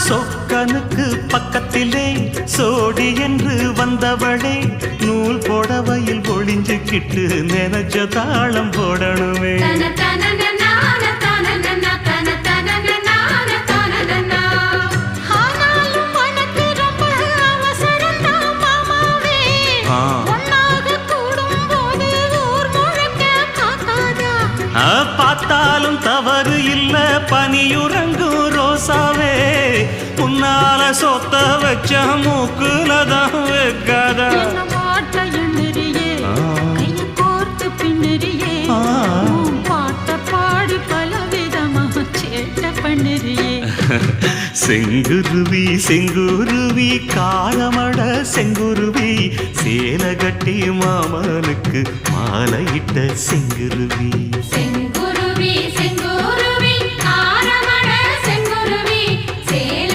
சொக்கனுக்கு பக்கத்திலே சோடி என்று வந்தவளே நூல் போடவையில் ஒளிஞ்சுக்கிட்டு நினைச்ச தாளம் போடணுமே. பார்த்தாலும் தவறு இல்ல பனியுறங்கும் ரோசாவே உன்னால சொத்த வச்ச மூக்குலதான் வைக்காதா. செங்குருவி செங்குருவி காலமட செங்குருவி சேல கட்டி மாமனுக்கு மாலையிட்ட செங்குருவி.